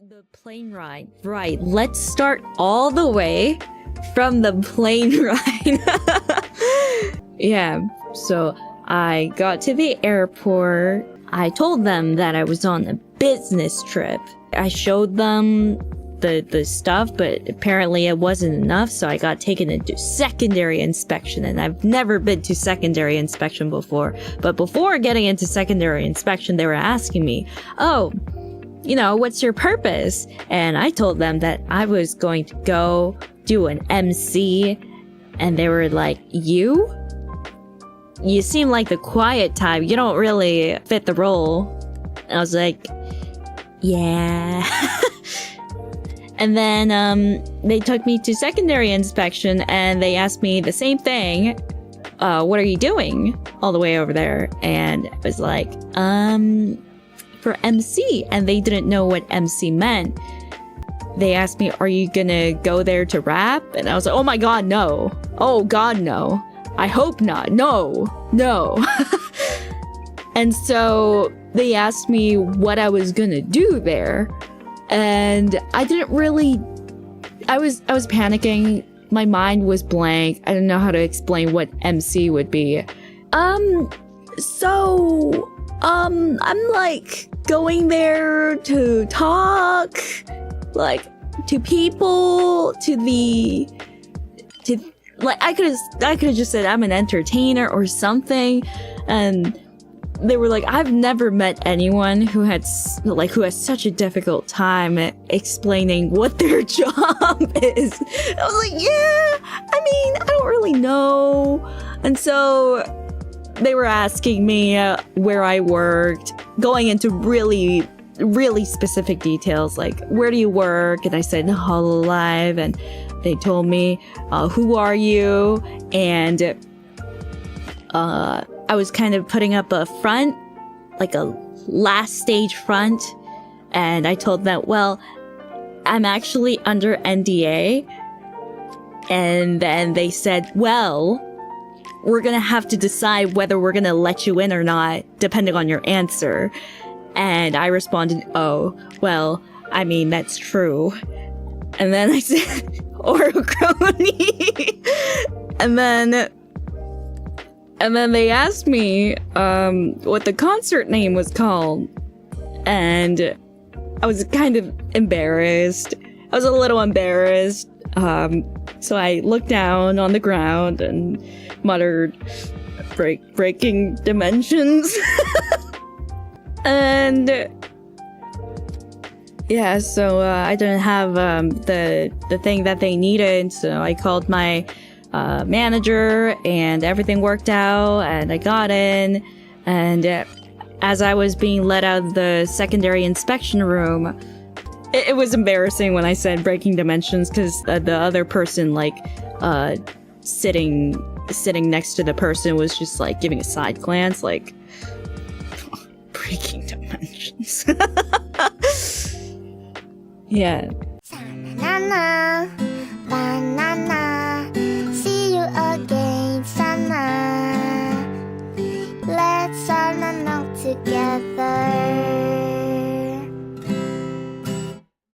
The plane ride. Right, let's start all the way from the plane ride. Yeah, so I got to the airport. I told them that I was on a business trip. I showed them the stuff, but apparently it wasn't enough, so I got taken into secondary inspection, and I've never been to secondary inspection before. But before getting into secondary inspection, they were asking me, oh, you know, what's your purpose? And I told them that I was going to go do an MC, and they were like, you seem like the quiet type. You don't really fit the role. And I was like, yeah. And then they took me to secondary inspection, and they asked me the same thing. What are you doing all the way over there? And I was like, for MC. And they didn't know what MC meant. They asked me, are you gonna go there to rap? And I was like, oh my god, no. Oh god, no. I hope not. No. And so they asked me what I was gonna do there. And I didn't really, I was panicking. My mind was blank. I didn't know how to explain what MC would be. I'm like going there to talk, like to people, like I could have just said I'm an entertainer or something. And they were like, I've never met anyone who has such a difficult time explaining what their job is. I was like, yeah, I mean, I don't really know. And so they were asking me where I worked, going into really, really specific details, like, where do you work? And I said, Hololive. And they told me, who are you? And I was kind of putting up a front, like a last stage front. And I told them, well, I'm actually under NDA. And then they said, well, we're gonna have to decide whether we're gonna let you in or not, depending on your answer. And I responded, oh, well, I mean, that's true. And then I said, or KRONII. And then they asked me what the concert name was called. And I was kind of embarrassed. I was a little embarrassed. So I looked down on the ground and muttered, breaking dimensions. And yeah, so I didn't have the thing that they needed. So I called my manager, and everything worked out, and I got in. And as I was being let out of the secondary inspection room, it was embarrassing when I said breaking dimensions, because the other person, like, sitting next to the person was just like giving a side glance, like, breaking dimensions. Yeah.